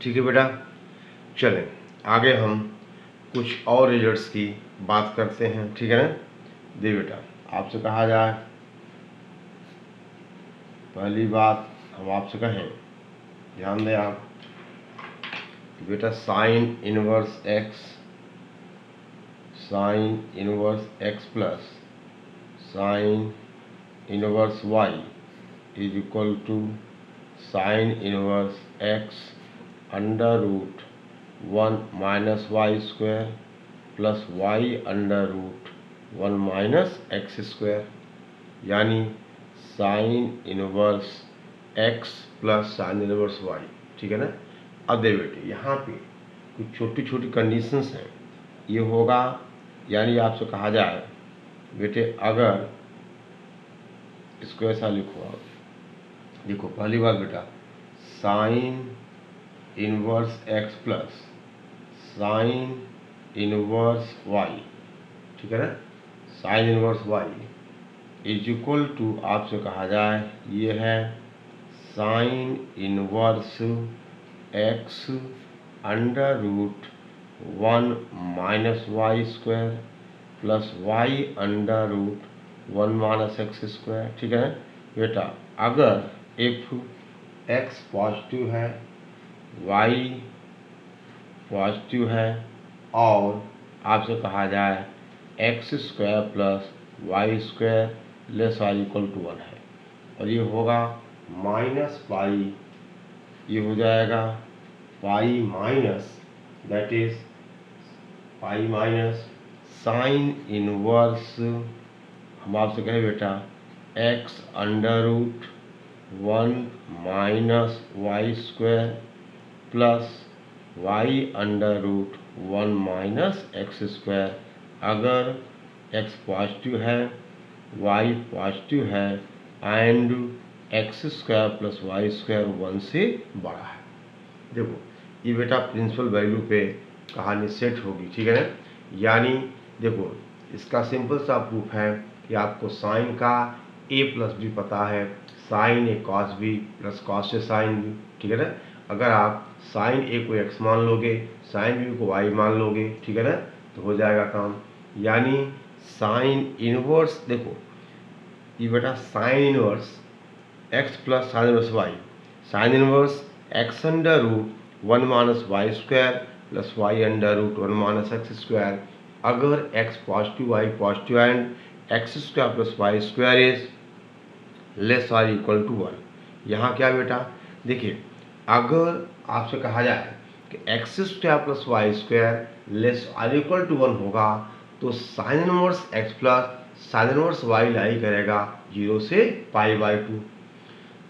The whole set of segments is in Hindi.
ठीक है बेटा, चलें आगे हम कुछ और रिजल्ट्स की बात करते हैं। ठीक है ना। दे बेटा, आपसे कहा जाए, पहली बात हम आपसे कहें, ध्यान दें आप बेटा, sine inverse x plus sine inverse y is equal to sine inverse x under root 1 minus y square plus y under root 1 minus x square, यानी sine inverse x plus sine inverse y. ठीक है ना। अब दे बेटे, यहाँ पे कुछ छोटी छोटी कंडीशंस हैं। ये होगा, यानी आपसे कहा जाए बेटे, अगर इसको ऐसा लिखो आप, देखो पहली बात बेटा, sine inverse x plus sine inverse y, ठीक है ना, sine inverse y is equal to, आपसे कहा जाए ये है sine inverse x under root 1 minus y square plus y under root 1 minus x square. ठीक है ना बेटा, अगर इफ एक्स पॉजिटिव है, वाई पॉजिटिव है, और आपसे कहा जाए x square plus y square less और इक्वल टू 1 है, और ये होगा माइनस पाई, ये हो जाएगा pi minus, that is pi minus sine inverse, हम आपसे कहें बेटा, x under root 1 minus y square plus y under root 1 minus x square, अगर एक्स पॉजिटिव है, वाई पॉजिटिव है, and x square plus y square 1 से बड़ा है। देखो ये बेटा प्रिंसिपल वैल्यू पे कहानी सेट होगी। ठीक है ना। यानी देखो, इसका सिंपल सा प्रूफ है कि आपको साइन का a प्लस बी पता है, sine A cos B plus cos a sine B. ठीक है ना। अगर आप साइन ए को x मान लोगे, साइन बी को y मान लोगे, ठीक है ना, तो हो जाएगा काम। यानी साइन इनवर्स, देखो ये बेटा sine inverse x plus sine inverse y, sine inverse x under root 1 minus y square plus y under root 1 minus x square, अगर x positive y positive and x square plus y square is less और इक्वल टू 1। यहाँ क्या बेटा, देखिए अगर आपसे कहा जाए कि x square plus y square less और इक्वल टू 1 होगा, तो sine inverse x plus sine inverse y lie करेगा 0 से पाई बाई 2,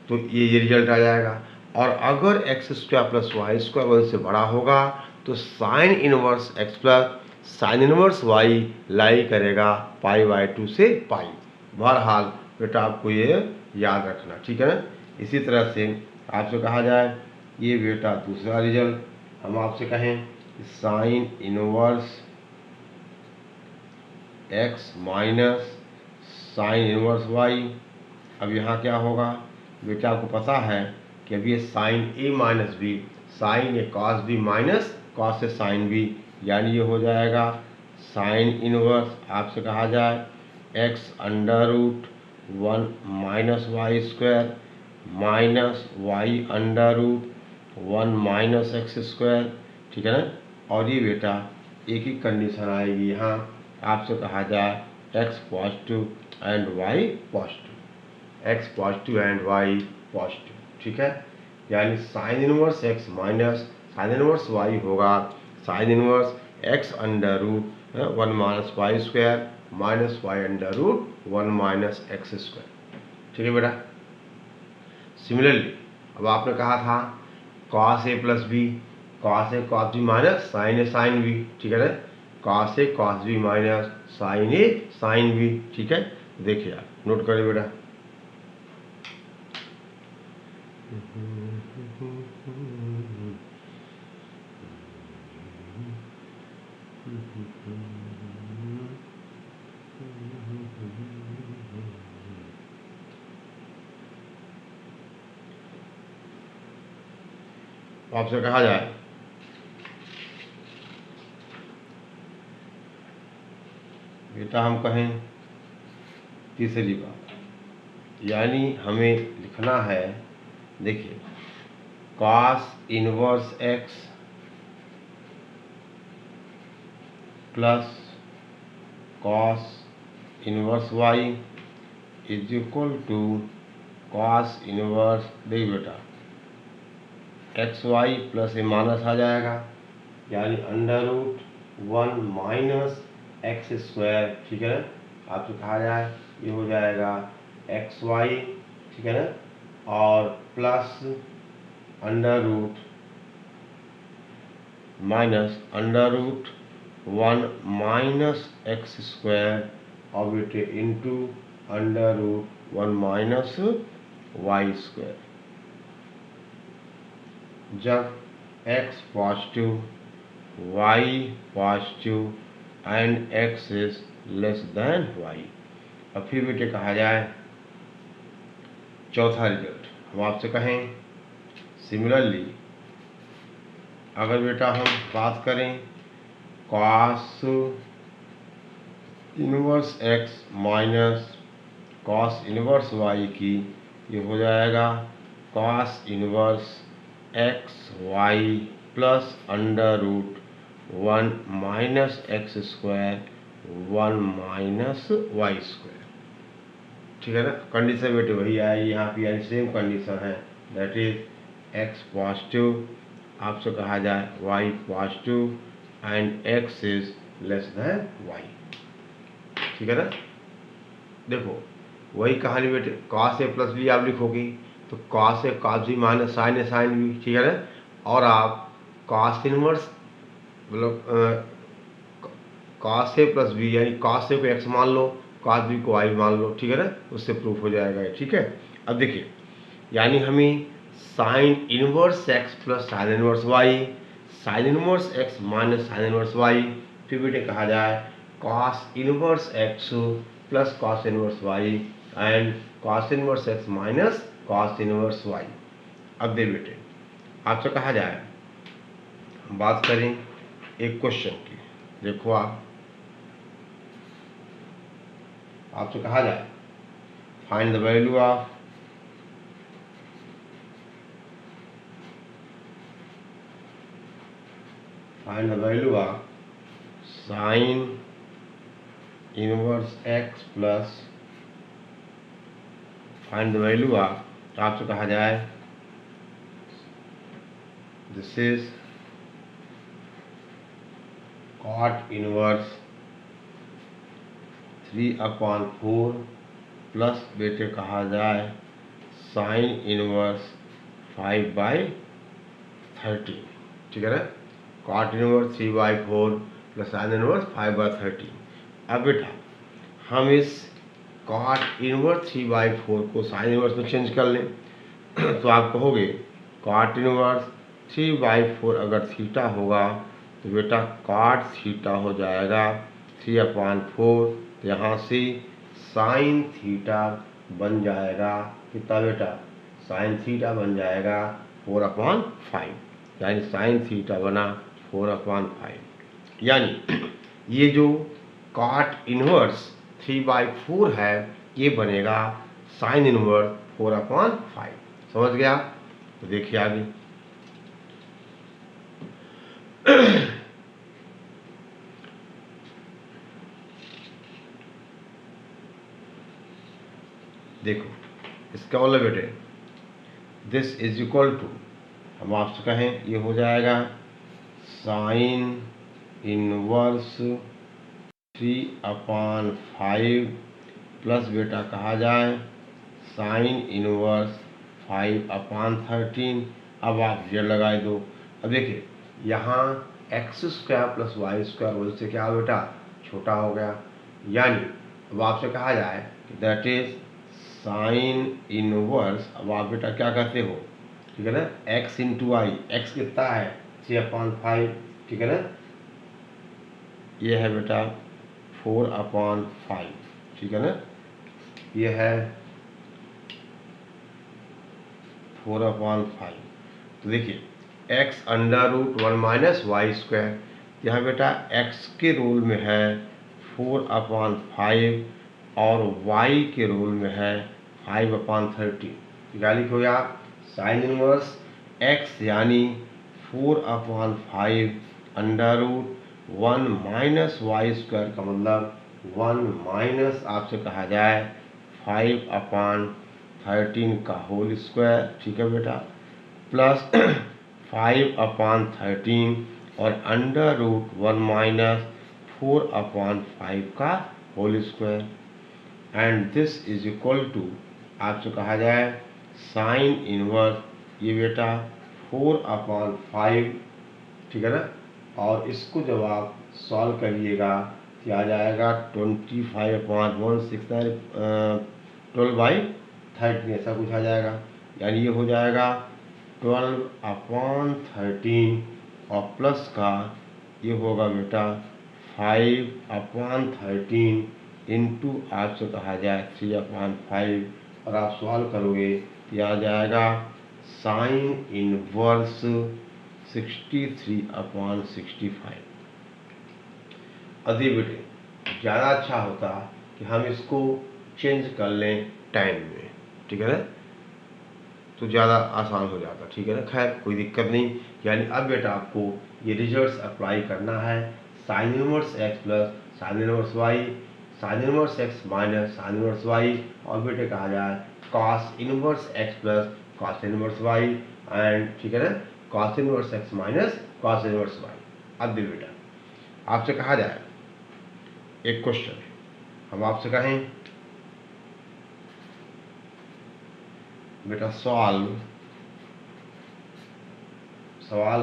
तो ये रिजल्ट आ जाएगा। और अगर x square plus y square 1 से बड़ा होगा, तो sine inverse x plus sine inverse y lie करेगा पाई बाई 2 से पाई। बहरहाल बेटा आपको ये याद रखना। ठीक है ना। इसी तरह से आपसे कहा जाए, ये बेटा दूसरा रिजल्ट हम आपसे कहें, sine inverse x minus sine inverse y. अब यहाँ क्या होगा बेटा, आपको पता है कि अब ये sine a minus b, sine A cos B minus cos a sine b, यानी ये हो जाएगा साइन इनवर्स, आपसे कहा जाए x under root 1 minus y square minus y under root 1 minus x square. ठीक है ना। और ये बेटा एक ही कंडीशन आएगी, यहाँ आपसे कहा जाए x positive and y positive, x positive and y positive. ठीक है। यानी sine inverse x minus sine inverse y होगा sine inverse x under root 1 minus y square minus y under root 1 minus x square. ठीक है बेटा। सिमिलरली अब आपने कहा था cos A plus B, cos A cos B minus sine A sine B. ठीक है ना। Cos A cos B minus sine A sine B. ठीक है। देखिए आप नोट करिए बेटा, आपसे कहा जाए बेटा हम कहें तीसरी बात, यानी हमें लिखना है, देखिए cos inverse x plus cos inverse y is equal to cos inverse, देखिए बेटा x y plus a minus आ जाएगा, यानी under root 1 minus x square, ठीक है ना। आपसे कहा जाए ये हो जाएगा एक्स वाई, ठीक है ना, और plus under root minus under root 1 minus x square और बेटे into under root 1 minus y square. जब x positive, y positive and x is less than y। अब फिर बेटे कहा जाए चौथा रिजल्ट, हम आपसे कहें सिमिलरली अगर बेटा हम बात करें cos inverse x minus cos inverse y की, ये हो जाएगा cos inverse x y plus under root 1 minus x square 1 minus y square, ठीक है ना। कंडीशन बेटे वही आएगी यहाँ पे, यानी सेम कंडीशन है, दैट इज एक्स पॉजिटिव, आपसे कहा जाए y positive and x is less than y, ठीक है ना। देखो वही कहानी बेटे, कॉस ए प्लस बी आप लिखोगी तो cos A cos B minus sine A sine B, ठीक है ना। और आप कॉस इनवर्स मतलब कॉस ए प्लस बी, यानी कॉस ए को एक्स मान लो, कॉस बी को वाई मान लो, ठीक है ना, उससे प्रूफ हो जाएगा ये, ठीक है। अब देखिए यानी हमें sine inverse x plus sine inverse y, sine inverse x minus sine inverse y, फिर बेटे कहा जाए cos inverse x plus cos inverse y and cos inverse x minus cos inverse y. अब दे बेटे आपसे कहा जाए हम बात करें एक क्वेश्चन की, देखो आपसे कहा जाए find the value of sine inverse x plus find the value of, तो आपसे कहा जाए this is cot inverse 3/4 plus बेटे कहा जाए साइन इनवर्स 5/13, ठीक है ना। Cot inverse 3/4 plus sine inverse 5/13। अब बेटा हम इस कॉट इनवर्स 3/4 को साइन इनवर्स में चेंज कर लें तो आप कहोगे कॉट इनवर्स 3/4 अगर थीटा होगा तो बेटा कॉट थीटा हो जाएगा 3/4, तो यहाँ से साइन थीटा बन जाएगा कितना बेटा, साइन थीटा बन जाएगा 4/5, यानी साइन थीटा बना 4/5। यानी ये जो कॉट इनवर्स 3/4 है ये बनेगा साइन इनवर्स 4/5, समझ गया। तो देखिए आगे देखो इसका मतलब बेटे दिस इज इक्वल टू, हम आपसे कहें ये हो जाएगा साइन इनवर्स 3/5 प्लस बेटा कहा जाए साइन इनवर्स 5/13। अब आप ये लगाए दो। अब देखिए यहाँ x square plus y square वजह से क्या बेटा छोटा हो गया, यानी अब आपसे कहा जाए दैट इज साइन इनवर्स, अब आप बेटा क्या कहते हो, ठीक है ना, x इंटू आई, एक्स कितना है 3/5, ठीक है ना, ये है बेटा 4/5, ठीक है ना, ये है 4/5। तो देखिए x under root 1 minus y square. यहाँ बेटा एक्स के रोल में है 4/5 और वाई के रोल में है 5/13। क्या लिखोगे आप? साइन इनवर्स एक्स यानी 4/5 under root 1 minus y square का मतलब 1 माइनस आपसे कहा जाए 5/13 का होल स्क्वायर। ठीक है बेटा, प्लस 5/13 और अंडर रूट 1 माइनस 4/5 का whole square. And this is equal to आपसे कहा जाए साइन इनवर्स ये बेटा 4/5, ठीक है ना। और इसको जब आप सॉल्व करिएगा तो आ जाएगा 25/169 12/13 ऐसा कुछ आ जाएगा। यानी ये हो जाएगा 12/13 और प्लस का ये होगा बेटा 5/13 इंटू आपसे कहा जाए 3/5 और आप सॉल्व करोगे तो आ जाएगा साइन इनवर्स 63/65। अभी बेटे ज़्यादा अच्छा होता कि हम इसको चेंज कर लें टाइम में, ठीक है ना, तो ज़्यादा आसान हो जाता। ठीक है ना, खैर कोई दिक्कत नहीं। यानी अब बेटा आपको ये रिजल्ट्स अप्लाई करना है। Sine inverse x plus sine inverse y, sine inverse x minus sine inverse y, और बेटे कहा जाए cos inverse x plus cos inverse y and, ठीक है ना, cos inverse x minus cos inverse y. अब भी बेटा आपसे कहा जाए एक क्वेश्चन, हम आपसे कहें बेटा सवाल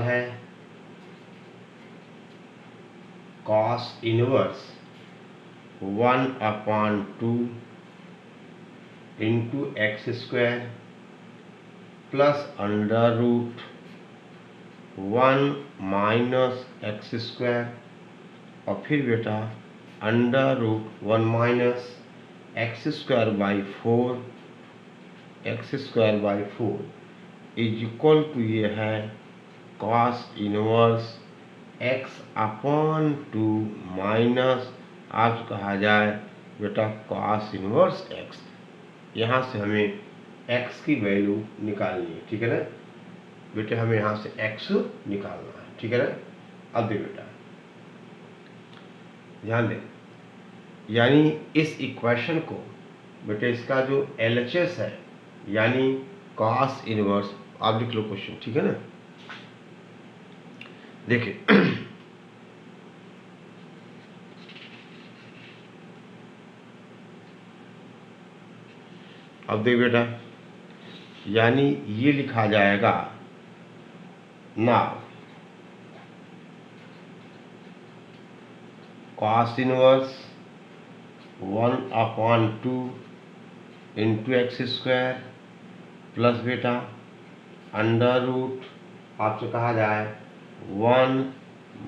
है cos inverse 1/2 into x square plus under root 1 minus x square और फिर बेटा under root 1 minus x square by 4 is equal to ये है कॉस इनवर्स x/2 माइनस आप कहा जाए बेटा कॉस इनवर्स x। यहाँ से हमें x की वैल्यू निकालनी है, ठीक है ना बेटे, हमें यहाँ से x निकालना है, ठीक है ना। अब भी बेटा ध्यान दें, यानी इस इक्वेशन को बेटे इसका जो LHS है यानी कॉस इनवर्स, आप लिख लो क्वेश्चन, ठीक है ना। देखिए अब देख बेटा, यानी ये लिखा जाएगा ना cos inverse 1/2 into x square plus बेटा अंडर रूट आपसे कहा जाए 1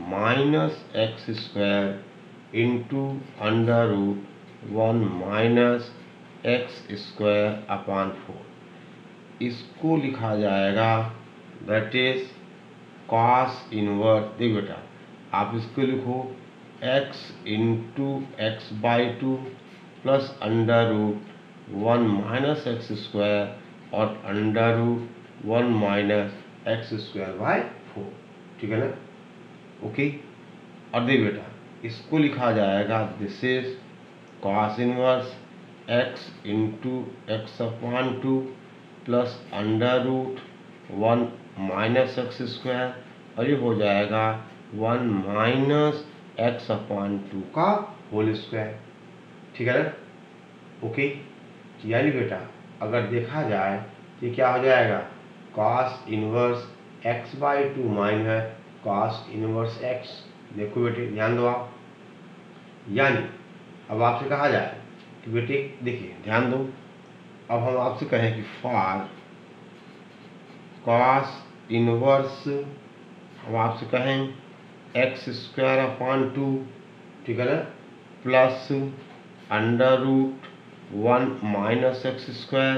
minus x square into under root 1 minus x square upon 4। इसको लिखा जाएगा दैट इज कॉस इनवर्स। देख बेटा आप इसको लिखो x into x by 2 plus under root 1 minus x square और under root 1 minus x square by 4, ठीक है ना। ओके, और देख बेटा इसको लिखा जाएगा this is cos inverse x into x/2 plus under root 1 minus x square और ये हो जाएगा 1 माइनस x/2 का होल स्क्वायर, ठीक है ना। ओके, यानी बेटा अगर देखा जाए तो क्या हो जाएगा cos inverse x/2 minus cos inverse x। देखो बेटे ध्यान दो आप, यानी अब आपसे कहा जाए कि बेटे देखिए ध्यान दो, अब हम आपसे कहें कि फॉर कॉस इनवर्स हम आपसे कहें x²/2, ठीक है ना, plus under root 1 minus x square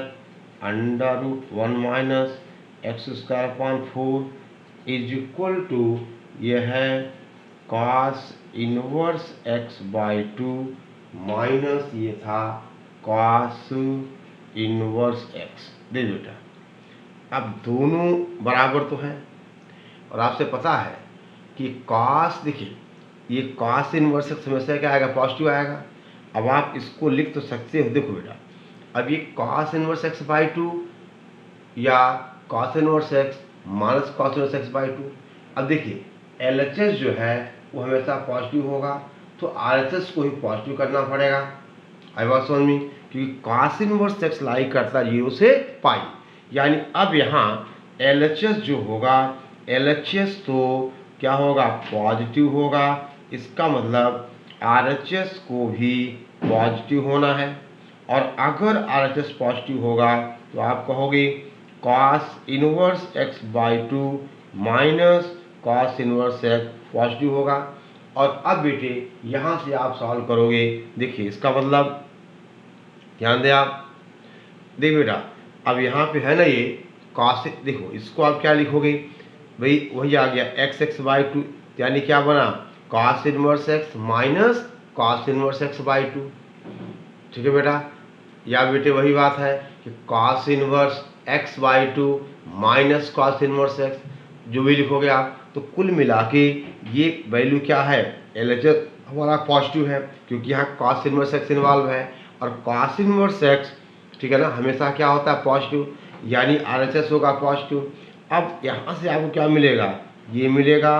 under root 1 minus x²/4 is equal to ये है cos inverse x by two minus ये था कॉस इनवर्स एक्स। दे बेटा, अब दोनों बराबर तो हैं और आपसे पता है कि कॉस, देखिए ये कॉस इनवर्स एक्स हमेशा क्या आएगा, पॉजिटिव आएगा। अब आप इसको लिख तो सकते हो, देखो बेटा, अब ये cos inverse x by two या cos inverse x minus cos inverse x by two. अब देखिए LHS जो है वो हमेशा पॉजिटिव होगा, तो RHS को ही पॉजिटिव करना पड़ेगा। आई बात समझ में, क्योंकि कॉस इनवर्स एक्स लाई करता 0 से पाई, यानी अब यहाँ LHS जो होगा, LHS तो क्या होगा, पॉजिटिव होगा। इसका मतलब RHS को भी पॉजिटिव होना है, और अगर RHS पॉजिटिव होगा तो आप कहोगे cos inverse x by two minus cos inverse x positive होगा। और अब बेटे यहाँ से आप सॉल्व करोगे, देखिए इसका मतलब ध्यान दें आप, देखिए बेटा अब यहाँ पे है ना ये कॉस, देखो इसको आप क्या लिखोगे भाई, वही आ गया एक्स एक्स बाई टू, यानी क्या बना cos inverse x minus cos inverse x by to. ठीक है बेटा, या बेटे वही बात है कि cos inverse x by two minus cos inverse x, जो भी लिखोगे आप, तो कुल मिला के ये वैल्यू क्या है, LHS हमारा पॉजिटिव है, क्योंकि यहाँ कॉस इनवर्स एक्स इन्वॉल्व है, और कॉस इनवर्स एक्स ठीक है ना हमेशा क्या होता है, पॉजिटिव, यानी RHS होगा पॉजिटिव। अब यहाँ से आपको क्या मिलेगा, ये मिलेगा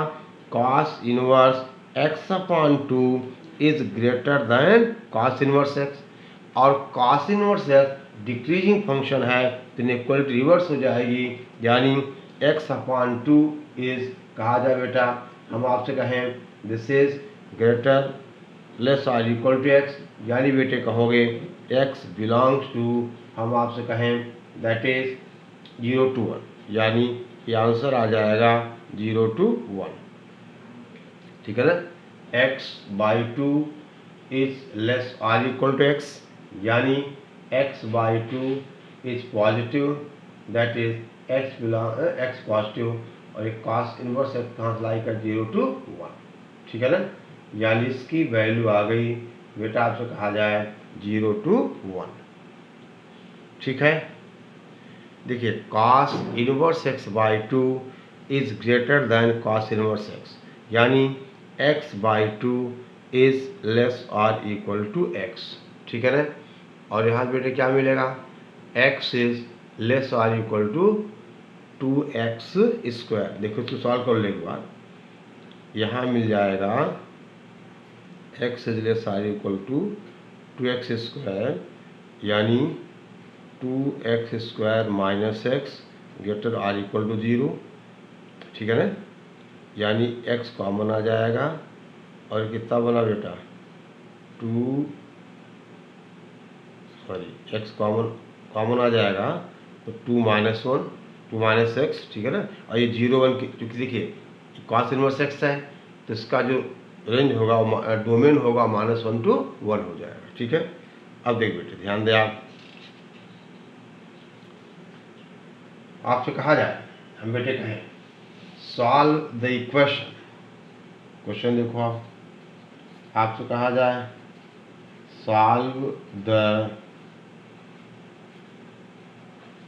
cos inverse x upon two is greater than cos inverse x, और cos inverse x decreasing function है तो इनइक्वालिटी रिवर्स हो जाएगी, यानी एक्स अपॉन टू इज कहा जाए बेटा, हम आपसे कहें दिस इज ग्रेटर लेस और इक्वल टू एक्स, यानी बेटे कहोगे एक्स बिलोंग्स टू, हम आपसे कहें दैट इज 0 to 1, यानी ये आंसर आ जाएगा 0 to 1। ठीक है ना, x by two is less और इक्वल टू एक्स, यानी x by two is positive, that is x belong x positive, और एक कॉस इनवर्स एक्स कहाँ से लाई कर 0 to 1। ठीक है ना, यानी इसकी वैल्यू आ गई बेटा, आपसे कहा जाए 0 to 1। ठीक है, देखिए cos inverse x by two is greater than cos inverse x, यानी x by two is less और इक्वल टू एक्स। ठीक है ना, और यहाँ बेटे क्या मिलेगा, एक्स इज लेस और इक्वल टू 2x स्क्वायर। देखो इसको सॉल्व कर ले एक बार, यहाँ मिल जाएगा एक्स इज लेस और इक्वल टू 2x स्क्वायर, यानी 2x square minus x greater or equal to 0। ठीक है ना, यानी x कॉमन आ जाएगा, और कितना बना बेटा x कॉमन आ जाएगा तो 2 माइनस 1 2 माइनस एक्स। ठीक है ना, और ये 0 1 क्योंकि देखिए कॉस इनवर्स एक्स है तो इसका जो रेंज होगा डोमेन होगा -1 to 1 हो जाएगा। ठीक है, अब देख बेटे ध्यान दें आप, आपसे कहा जाए, हम बेटे कहें सॉल्व द इक्वेशन, क्वेश्चन देखो आप, आपसे कहा जाए solve the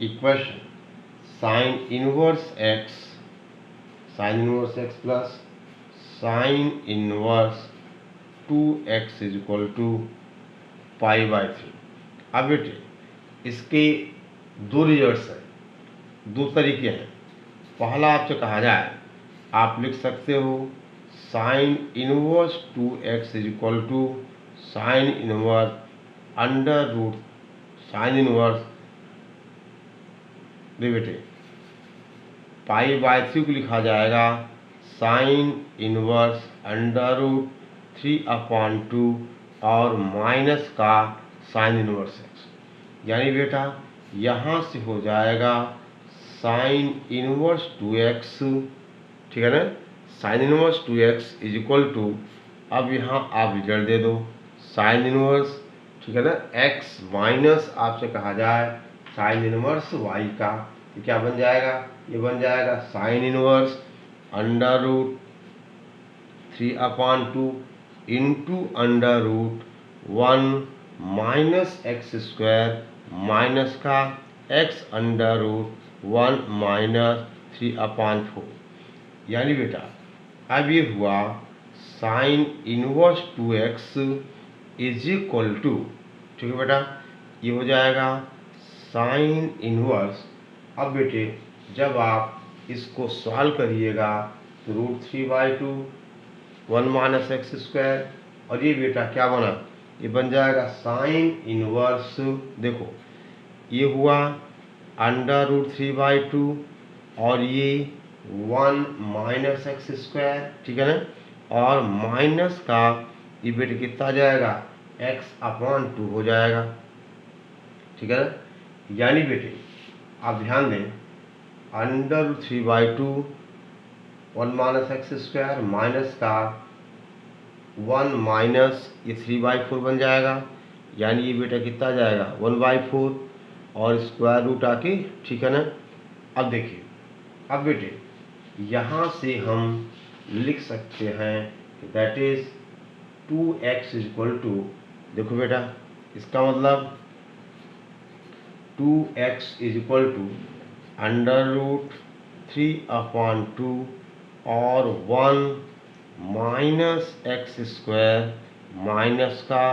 equation sine inverse x plus sine inverse 2x is equal to π/3। अब बेटे इसके दो रिजल्ट्स हैं, दो तरीके हैं। पहला आपसे कहा जाए, आप लिख सकते हो sine inverse 2x is equal to sine inverse under root sine inverse बेटे π/3 को लिखा जाएगा साइन इनवर्स अंडर रूट 3/2 और माइनस का साइन इनवर्स एक्स, यानी बेटा यहाँ से हो जाएगा साइन इनवर्स 2x। ठीक है ना, sine inverse 2x is equal to, अब यहाँ आप रिजल्ट दे दो साइन इनवर्स, ठीक है ना, x माइनस आपसे कहा जाए साइन इनवर्स y का, तो क्या बन जाएगा, ये बन जाएगा sine inverse √3/2 into √1 minus x square minus का x√1 माइनस 3/4। यानी बेटा अब ये हुआ sine inverse 2x is equal to, ठीक है बेटा, ये हो जाएगा साइन इनवर्स। अब बेटे जब आप इसको सॉल्व करिएगा तो √3/2 1 माइनस एक्स स्क्वायर, और ये बेटा क्या बना, ये बन जाएगा साइन इनवर्स, देखो ये हुआ √3/2 और ये 1 माइनस एक्स स्क्वायर, ठीक है ना, और माइनस का ये बेटे कितना जाएगा x/2 हो जाएगा, ठीक है ना। यानी बेटे आप ध्यान दें, √3/2 1 माइनस एक्स स्क्वायर माइनस का 1 माइनस ये 3/4 बन जाएगा। यानी ये बेटा कितना जाएगा 1/4 और स्क्वायर रूट आके, ठीक है ना। अब देखिए, अब बेटे यहाँ से हम लिख सकते हैं that is 2x is equal to, देखो बेटा इसका मतलब 2x इज इक्वल टू √3/2 और 1 माइनस एक्स स्क्वायर माइनस का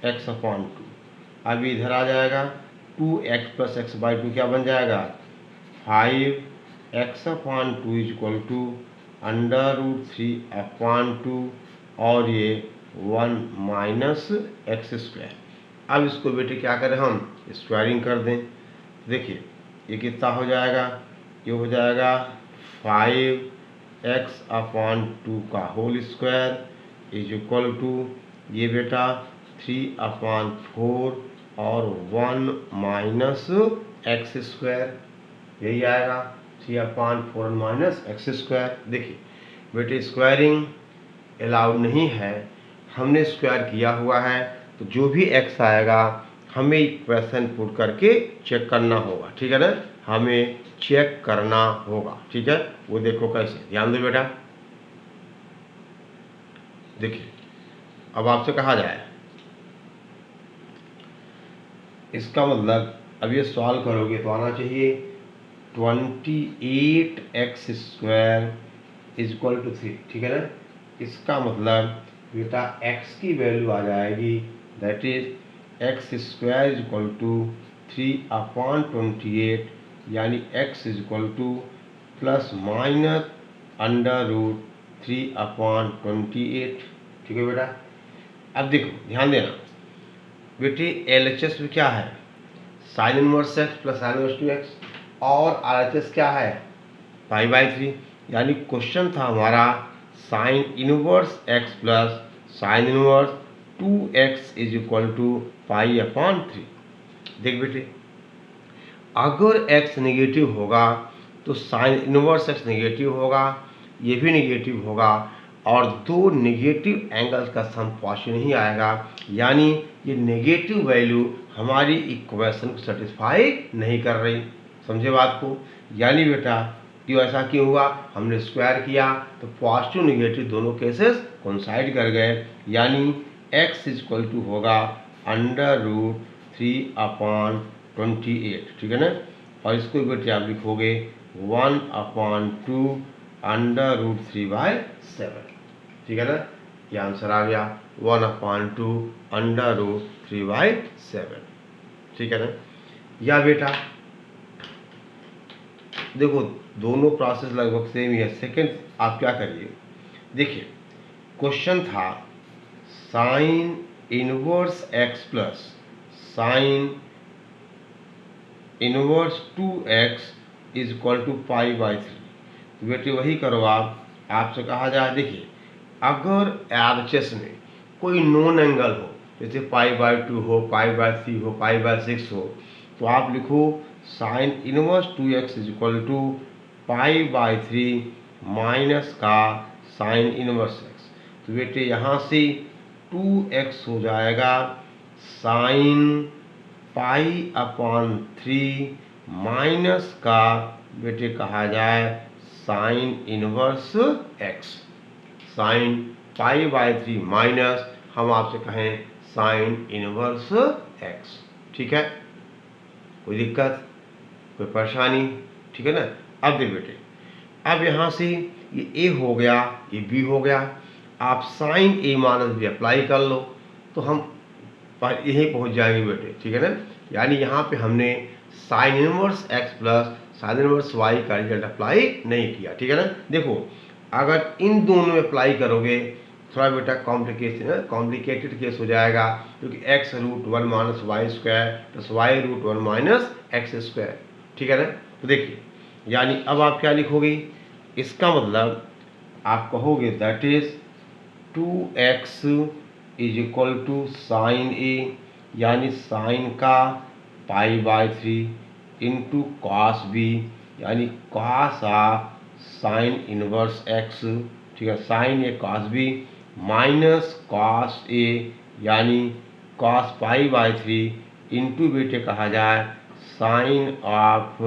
x/2। अब इधर आ जाएगा 2x प्लस x/2 क्या बन जाएगा 5x/2 इज इक्वल टू √3/2 और ये 1 माइनस एक्स स्क्वायर। अब इसको बेटे क्या करें, हम स्क्वायरिंग कर दें। देखिए ये कितना हो जाएगा, ये हो जाएगा 5x/2 का whole square is equal to ये बेटा 3/4 और 1 माइनस एक्स स्क्वायर, यही आएगा 3/4 माइनस एक्स स्क्वायर। देखिए बेटे स्क्वायरिंग अलाउड नहीं है, हमने स्क्वायर किया हुआ है, तो जो भी x आएगा हमें इक्वेशन पुट करके चेक करना होगा, ठीक है ना, हमें चेक करना होगा, ठीक है। वो देखो कैसे, ध्यान दो बेटा। देखिए अब आपसे कहा जाए, इसका मतलब अब ये सॉल्व करोगे तो आना चाहिए 28x square is equal to 3, ठीक है ना। इसका मतलब बेटा x की वैल्यू आ जाएगी that is x square is equal to 3/28, यानी x is equal to plus minus √3/28, ठीक है बेटा। अब देखो ध्यान देना बेटे, LHS में क्या है sine inverse x plus sine inverse 2x, और RHS क्या है π/3। यानी क्वेश्चन था हमारा sine inverse x plus sine inverse 2x is equal to π/3। देख बेटे अगर x नेगेटिव होगा तो साइन इनवर्स x नेगेटिव होगा, ये भी नेगेटिव होगा, और दो नेगेटिव एंगल्स का सम पॉजिटिव नहीं आएगा, यानी ये नेगेटिव वैल्यू हमारी इक्वेशन को सेटिस्फाई नहीं कर रही, समझे बात को। यानी बेटा क्यों ऐसा क्यों हुआ, हमने स्क्वायर किया तो पॉजिटिव नेगेटिव दोनों केसेस कोइंसाइड कर गए, यानी x इज इक्वल टू होगा √3/28, ठीक है ना। और इसको बेटे आप लिखोगे 1/2 √3/7, ठीक है ना। ये आंसर आ गया 1/2 √3/7, ठीक है ना। या बेटा देखो दोनों प्रोसेस लगभग सेम ही है। सेकेंड आप क्या करिए, देखिए क्वेश्चन था sine inverse x plus sine inverse 2x is equal to π/3। तो बेटे वही करो आपसे कहा जाए, देखिए अगर RHS में कोई नॉन एंगल हो, जैसे π/2 हो, π/3 हो, π/6 हो, तो आप लिखो sine inverse 2x is equal to π/3 minus का साइन इनवर्स x। तो बेटे यहाँ से 2x हो जाएगा साइन π/3 माइनस का बेटे कहा जाए sine inverse x, sine pi by 3 minus हम आपसे कहें साइन इनवर्स एक्स। ठीक है, कोई दिक्कत, कोई परेशानी? ठीक है ना। अब देख बेटे, अब यहाँ से ये ए हो गया, ये बी हो गया, आप sign a minus B apply कर लो तो हम यहीं पहुँच जाएंगे बेटे। ठीक है ना। यानी यहाँ पे हमने sine inverse x plus sine inverse y का रिजल्ट अप्लाई नहीं किया। ठीक है ना। देखो, अगर इन दोनों में अप्लाई करोगे थोड़ा बेटा कॉम्प्लिकेटेड केस हो जाएगा, क्योंकि x root 1 minus y square plus y root 1 minus x square. ठीक है ना। तो देखिए, यानी अब आप क्या लिखोगे, इसका मतलब आप कहोगे that is 2x is equal to sine A, यानी साइन का pi by 3 into cos B, यानी cos of sine inverse x. ठीक है, sine A cos B minus cos A, यानी कॉस पाई बाय 3 इंटू बेटे कहा जाए sine of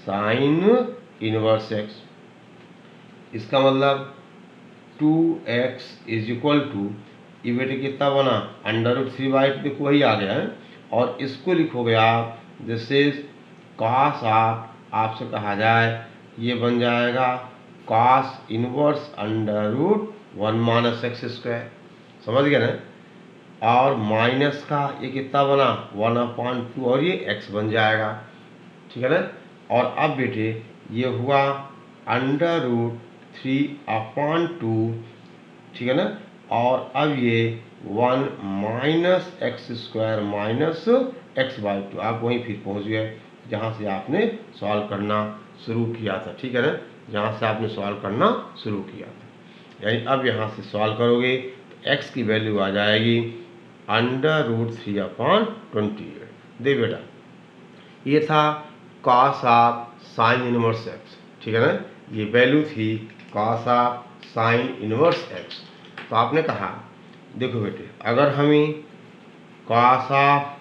sine inverse x. इसका मतलब 2x इज इक्वल टू, ये बेटे कितना बना, अंडर रूट 3/2, देखो वही आ गया है, और इसको लिखोगे आप दिस इज कॉस ऑफ, आपसे कहा जाए ये बन जाएगा cos inverse under root 1 minus x square. समझ गए ना। और माइनस का ये कितना बना 1/2, और ये x बन जाएगा। ठीक है ना। और अब बेटे ये हुआ अंडर रूट 3/2। ठीक है ना। और अब ये 1 minus x square minus x/2, आप वहीं फिर पहुंच गए जहां से आपने सॉल्व करना शुरू किया था। ठीक है ना, जहां से आपने सॉल्व करना शुरू किया था। यानी अब यहां से सॉल्व करोगे तो x की वैल्यू आ जाएगी अंडर रूट 3/28। दे बेटा, ये था cos of sine inverse x. ठीक है ना, ये वैल्यू थी cos of sine inverse x. तो आपने कहा देखो बेटे, अगर हमें cos of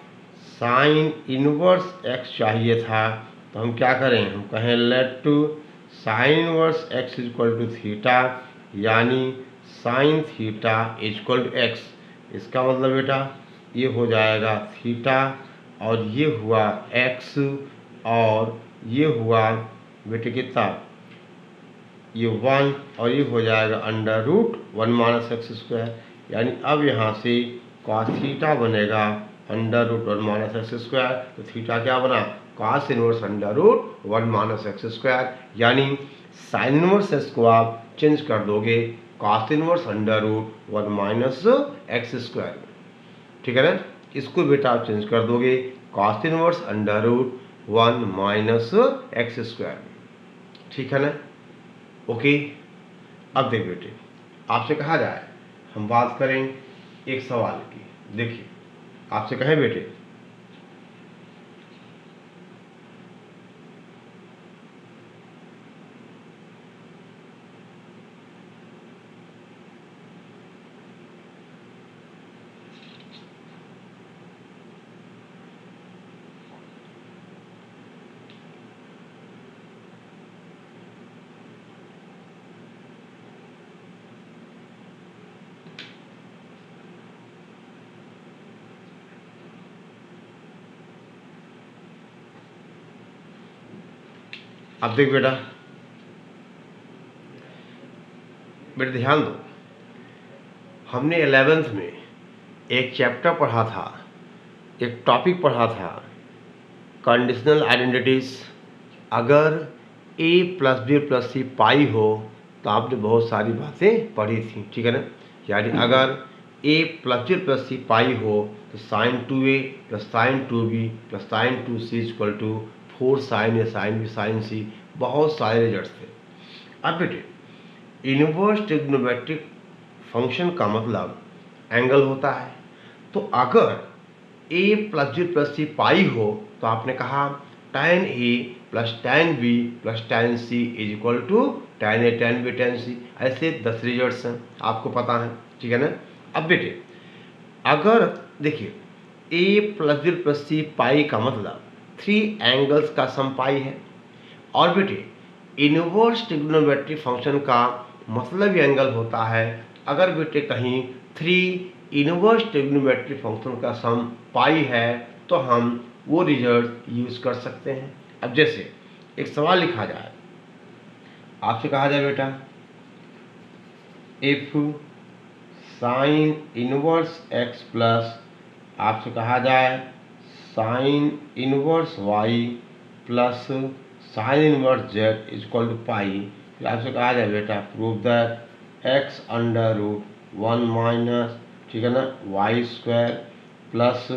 sine inverse x चाहिए था तो हम क्या करें, हम कहें let to sine inverse x is equal to theta, यानी sine theta is equal to x. इसका मतलब बेटा ये हो जाएगा थीटा, और ये हुआ एक्स, और ये हुआ बेटे कितना, ये 1, और ये हो जाएगा under root 1 minus x square. यानी अब यहाँ से कॉस थीटा बनेगा under root 1 minus x square. तो थीटा क्या बना, cos inverse under root 1 minus x square, यानी साइन इनवर्स एक्स को आप चेंज कर दोगे cos inverse under root 1 minus x square. ठीक है ना। इसको बेटा आप चेंज कर दोगे cos inverse under root 1 minus x square. ठीक है ना। ओके। अब देख बेटे, आपसे कहा जाए हम बात करें एक सवाल की। देखिए, आपसे कहें बेटे अब देख बेटा, बेटा ध्यान दो, हमने 11th में एक चैप्टर पढ़ा था, एक टॉपिक पढ़ा था कंडीशनल आइडेंटिटीज। अगर a plus B plus C pi हो तो आपने बहुत सारी बातें पढ़ी थी। ठीक है ना। यानी अगर a plus B plus C pi हो तो sine 2a plus sine 2b plus sine 2c equal to 4 sine A sine B sine C, बहुत सारे रिजल्ट थे। अब बेटे, इनवर्स ट्रिग्नोमेट्रिक फंक्शन का मतलब एंगल होता है। तो अगर a plus B plus C pi हो तो आपने कहा tan a plus tan b plus tan c is equal to tan a tan b tan c। ऐसे 10 रिजल्ट्स हैं, आपको पता है। ठीक है ना। अब बेटे, अगर देखिए a प्लस बी प्लस सी पाई का मतलब 3 एंगल्स का सम पाई है, और बेटे इनवर्स ट्रिग्नोमेट्रिक फंक्शन का मतलब ये एंगल होता है अगर बेटे कहीं 3 इनवर्स ट्रिग्नोमेट्रिक फंक्शन का सम पाई है तो हम वो रिजल्ट यूज कर सकते हैं। अब जैसे एक सवाल लिखा जाए, आपसे कहा जाए बेटा if sine inverse x plus, आपसे कहा जाए sine inverse y plus sine inverse z is equal to pi, फिर आपसे कहा जाए बेटा prove that x under root 1 minus, ठीक है ना, y square plus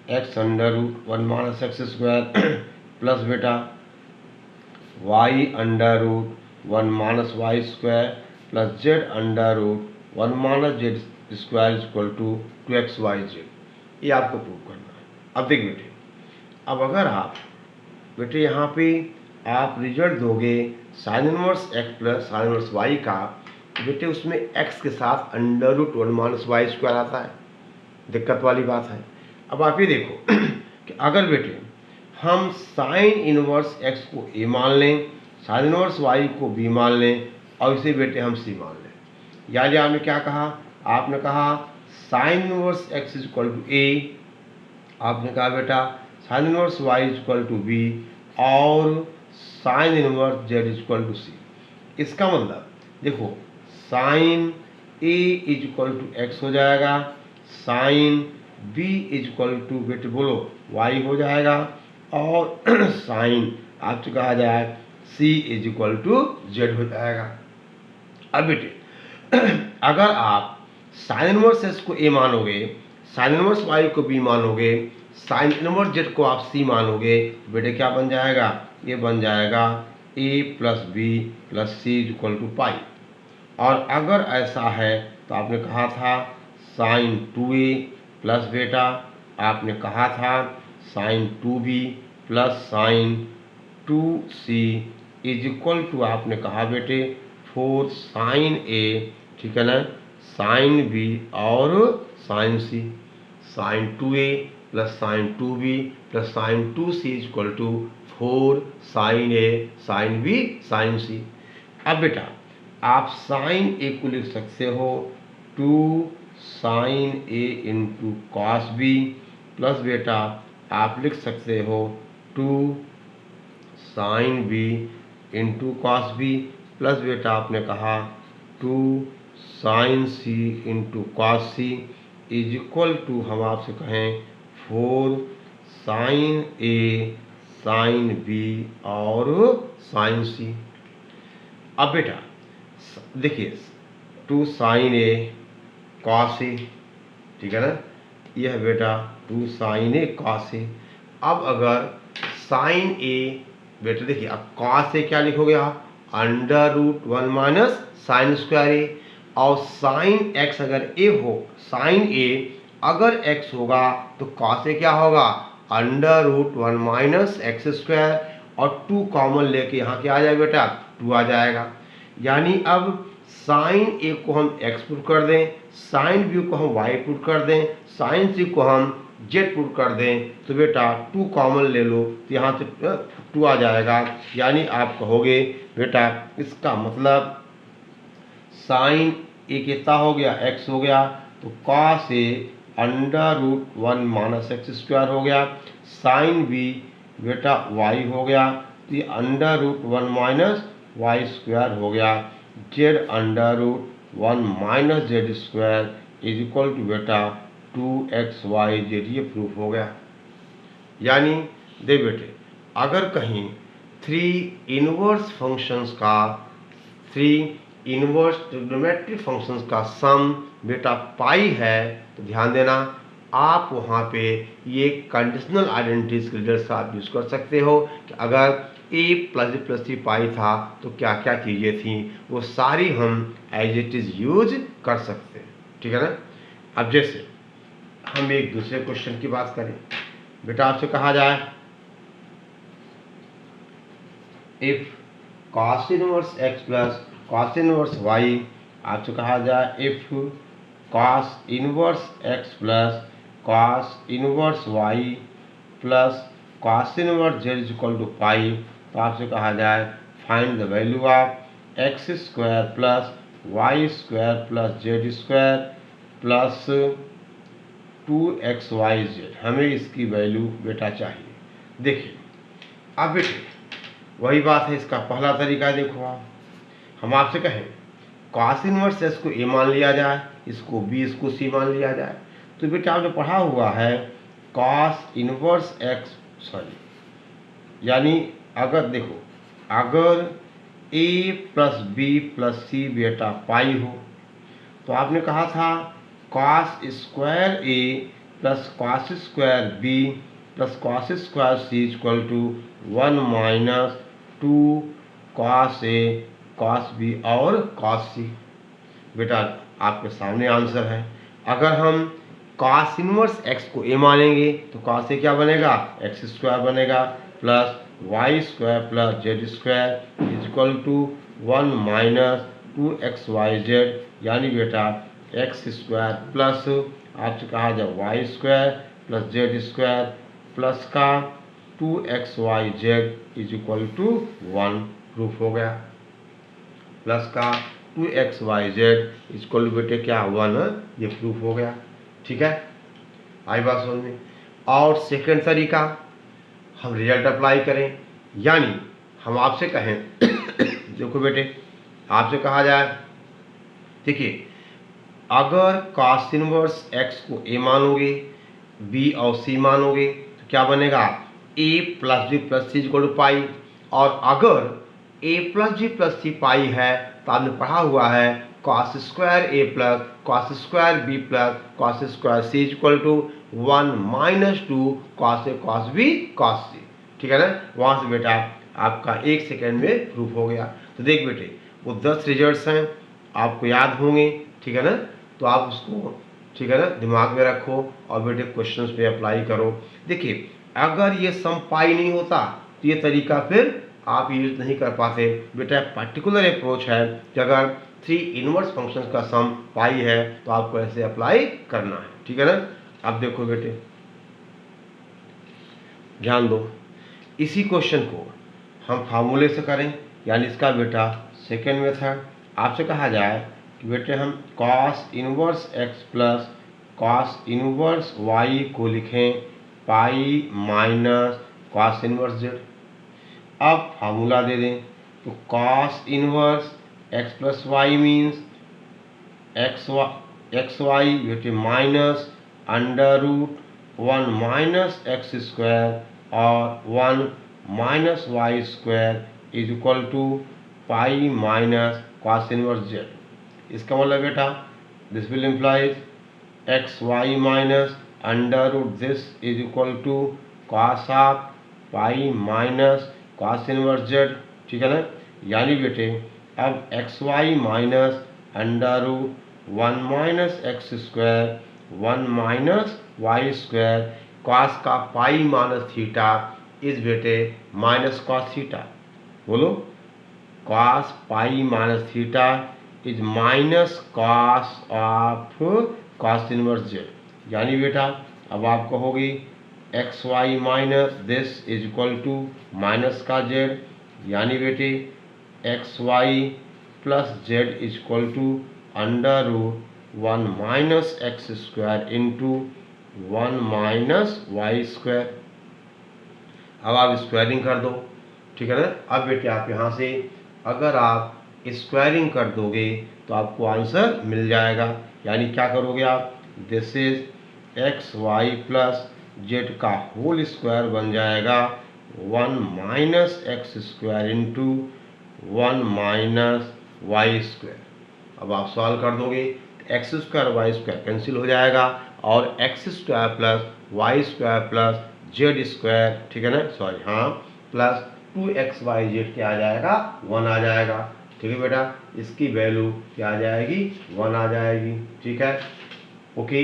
x under root 1 minus x square plus बेटा y under root 1 minus y square plus z under root 1 minus z square equal to 2x y Z, ये आपको प्रूव करना है। अब देखिए बेटे, अब अगर आप बेटे यहाँ पे आप रिजल्ट दोगे sine inverse x plus sine inverse y का, बेटे उसमें एक्स के साथ under root 1 minus y square आता है, दिक्कत वाली बात है। अब आप ये देखो कि अगर बेटे हम साइन इनवर्स एक्स को ए मान लें, साइन इनवर्स वाई को बी मान लें और इसे बेटे हम सी मान लें, यानी आपने क्या कहा, आपने कहा sine inverse x is equal to A, आपने कहा बेटा sine inverse y is equal to B और sine inverse z is equal to C. इसका मतलब देखो sine A is equal to x हो जाएगा, sine B is equal to बेटे बोलो वाई हो जाएगा और साइन आपसे कहा जाए सी इज इक्वल टू जेड हो जाएगा। अब बेटे अगर आप साइन इनवर्स एक्स को ए मानोगे, साइन इनवर्स वाई को बी मानोगे, साइन इनवर्स जेड को आप सी मानोगे, बेटे क्या बन जाएगा, ये बन जाएगा A plus B plus C is equal to pi. और अगर ऐसा है तो आपने कहा था साइन 2a प्लस बेटा आपने कहा था sine 2b plus sine 2c is equal to आपने कहा बेटे 4 साइन a, ठीक है ना, साइन b और sine c, sine 2a plus sine 2b plus sine 2c is equal to 4 sine a sine b sine c। अब बेटा आप साइन ए को लिख सकते हो 2 sine A into cos B plus बेटा आप लिख सकते हो 2 sine B into cos B plus बेटा आपने कहा 2 sine C into cos C is equal to हम आपसे कहें 4 साइन ए साइन बी और साइन सी। अब बेटा देखिए 2 साइन ए कॉस ए, ठीक है ना, यह बेटा 2 साइन ए कॉस ए। अब अगर साइन ए बेटा देखिए अब कॉस ए क्या लिखोगे आप under root 1 minus sine square A, और साइन एक्स अगर ए हो, साइन ए अगर एक्स होगा तो कॉस ए क्या होगा under root 1 minus x square, और 2 कॉमन लेके यहाँ क्या आ जाएगा बेटा 2 आ जाएगा। यानी अब साइन ए को हम एक्स पुट कर दें, साइन बी को हम वाई पुट कर दें, साइन सी को हम जेड पुट कर दें तो बेटा 2 कॉमन ले लो तो यहाँ से 2 आ जाएगा। यानी आप कहोगे बेटा इसका मतलब साइन ए कितना हो गया एक्स हो गया, तो cos A under root 1 minus x square हो गया, साइन बी बेटा वाई हो गया तो ये under root 1 minus y square हो गया, z under root 1 minus z square is equal to बेटा 2x वाई जेड, ये प्रूफ हो गया। यानी दे बेटे अगर कहीं 3 इनवर्स फंक्शंस का 3 इनवर्स ट्रिग्नोमेट्रिक फंक्शंस का सम बेटा पाई है तो ध्यान देना आप वहाँ पे ये कंडीशनल आइडेंटिटीज के रिजल्ट आप यूज़ कर सकते हो कि अगर a प्लस सी पाई था तो क्या क्या चीज़ें थी वो सारी हम एज इट इज़ यूज कर सकते हैं, ठीक है ना। अब जैसे हम एक दूसरे क्वेश्चन की बात करें, बेटा आपसे कहा जाए if cos inverse x plus cos inverse y, आपसे कहा जाए if cos inverse x plus cos inverse y plus cos inverse z is equal to pi, तो आपसे कहा जाए find the value of x square plus y square plus z square plus 2xyz। हमें इसकी वैल्यू बेटा चाहिए। देखिए अब बेटे वही बात है, इसका पहला तरीका देखो आप, हम आपसे कहें कॉस इनवर्स एस को ए मान लिया जाए, इसको बी, इसको सी मान लिया जाए, तो बेटा आपने पढ़ा हुआ है कॉस इनवर्स एक्स, सॉरी यानी अगर देखो अगर a plus B plus C बेटा पाई हो तो आपने कहा था cos square A plus cos square B plus cos square C equal to 1 minus 2 cos A cos B और कॉस सी। बेटा आपके सामने आंसर है। अगर हम कॉस इनवर्स एक्स को ए मानेंगे तो कॉस ए क्या बनेगा, एक्स स्क्वायर बनेगा plus y square plus z square equal to 1 minus 2xyz, यानी बेटा एक्स स्क्वायर प्लस आपसे कहा जाए y square plus z square plus का 2xyz is equal to 1 proof हो गया, प्लस का 2xyz इक्वल टू बेटे क्या 1, ये प्रूफ हो गया। ठीक है, आई बात समझ में। और सेकंड तरीका हम रिजल्ट अप्लाई करें, यानी हम आपसे कहें देखो बेटे आपसे कहा जाए, देखिए अगर कॉस इनवर्स एक्स को ए मानोगे बी और सी मानोगे तो क्या बनेगा A plus B plus C equal to pi, और अगर A plus B plus C pi है तो आपने पढ़ा हुआ है cos square A plus cos square B plus cos square C equal to 1 minus 2 cos A cos B cos C. ठीक है ना, वहाँ से बेटा आपका 1 सेकेंड में प्रूफ हो गया। तो देख बेटे वो 10 रिजल्ट्स हैं, आपको याद होंगे। ठीक है ना, तो आप उसको ठीक है ना दिमाग में रखो और बेटे क्वेश्चंस पे अप्लाई करो। देखिए अगर ये सम पाई नहीं होता तो ये तरीका फिर आप यूज नहीं कर पाते। बेटा पर्टिकुलर अप्रोच है कि अगर 3 इनवर्स फंक्शंस का सम पाई है तो आपको ऐसे अप्लाई करना है। ठीक है ना, अब देखो बेटे ध्यान दो, इसी क्वेश्चन को हम फार्मूले से करें, यानी इसका बेटा सेकेंड मेथड। आपसे कहा जाए कि बेटे हम cos inverse x plus cos inverse y को लिखें pi minus cos inverse z. अब फार्मूला दे दें तो cos inverse x plus y means x y बेटे minus under root 1 minus x square और 1 minus y square is equal to pi minus cos inverse z. इसका मतलब बेटा this will implies x y minus under root this is equal to cos of pi minus cos inverse z. ठीक है ना, यानी बेटे अब x y minus under root 1 minus x square 1 minus y square cos का पाई माइनस थीटा इज बेटे माइनस कॉस थीटा। बोलो cos pi minus theta is minus cos of cos inverse z. यानी बेटा अब आप कहोगे x y minus this is equal to minus का जेड, यानी बेटे x y plus z is equal to under root 1 minus x square into 1 minus y square. अब आप स्क्वायरिंग कर दो। ठीक है ना, अब बेटे आप यहाँ से अगर आप स्क्वायरिंग कर दोगे तो आपको आंसर मिल जाएगा। यानी क्या करोगे आप, this is x y plus z का होल स्क्वायर बन जाएगा 1 minus x square into 1 minus y square. अब आप सॉल्व कर दोगे x square y square cancel हो जाएगा और x square plus y square plus z square, ठीक है ना, सॉरी हाँ, प्लस 2xyz क्या आ जाएगा 1 आ जाएगा। ठीक है बेटा, इसकी वैल्यू क्या आ जाएगी 1 आ जाएगी। ठीक है, ओके।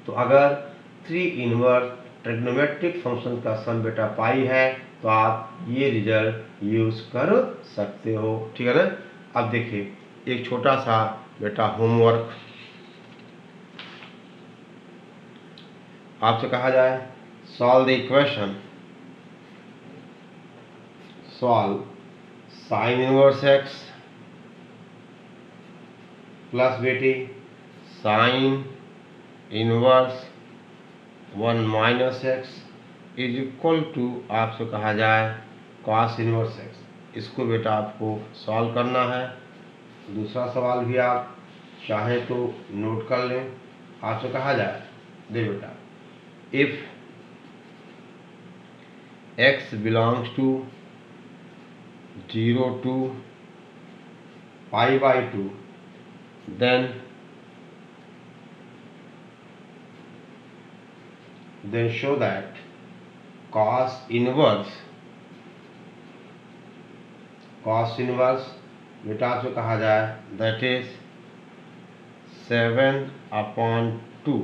तो अगर 3 इनवर्स ट्रिग्नोमेट्रिक फंक्शन का सम बेटा पाई है तो आप ये रिजल्ट यूज कर सकते हो। ठीक है ना, अब देखिए एक छोटा सा बेटा होमवर्क आपसे कहा जाए, solve the equation, solve sine inverse x plus बेटे sine inverse 1 minus x is equal to आपसे कहा जाए कॉस इनवर्स एक्स। इसको बेटा आपको सॉल्व करना है। दूसरा सवाल भी आप चाहे तो नोट कर लें। आपसे कहा जाए दे बेटा if x belongs to 0 to pi by 2 then show that cos inverse बेटा जो कहा जाए दैट इज 7/2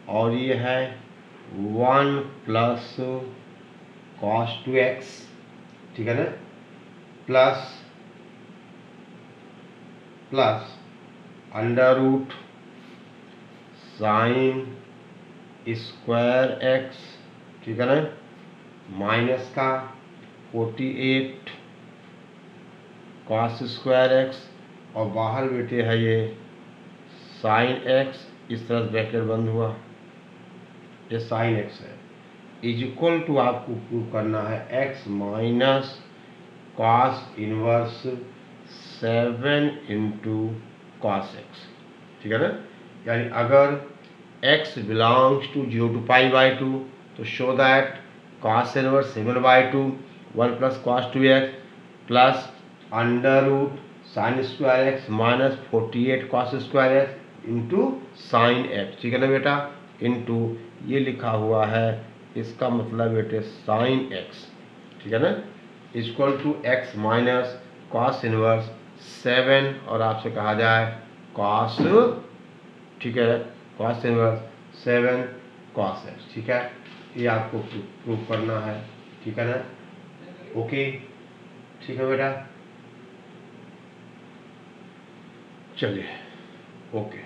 और ये है 1 प्लस cos 2x, ठीक है ना, plus under root sine square x, ठीक है ना, माइनस का 48 कॉस स्क्वायर एक्स और बाहर बेटे है ये साइन एक्स, इस तरह ब्रैकेट बंद हुआ, ये साइन एक्स है, इज इक्वल टू आपको प्रूव करना है x minus cos inverse 7 into cos x, ठीक है ना। यानी अगर x belongs to 0 to pi by 2 तो show that cos inverse 7/2 1 plus cos 2x plus under root sine square x minus 48 cos square x into sine x, ठीक है ना बेटा, इंटू ये लिखा हुआ है, इसका मतलब बेटे साइन एक्स, ठीक है ना, equal to x minus cos inverse 7 और आपसे कहा जाए कॉस, ठीक है, कॉस इनवर्स 7 कॉस एक्स, ठीक है, ये आपको प्रूव करना है, ठीक है ना। ओके, ठीक है बेटा, चलिए ओके।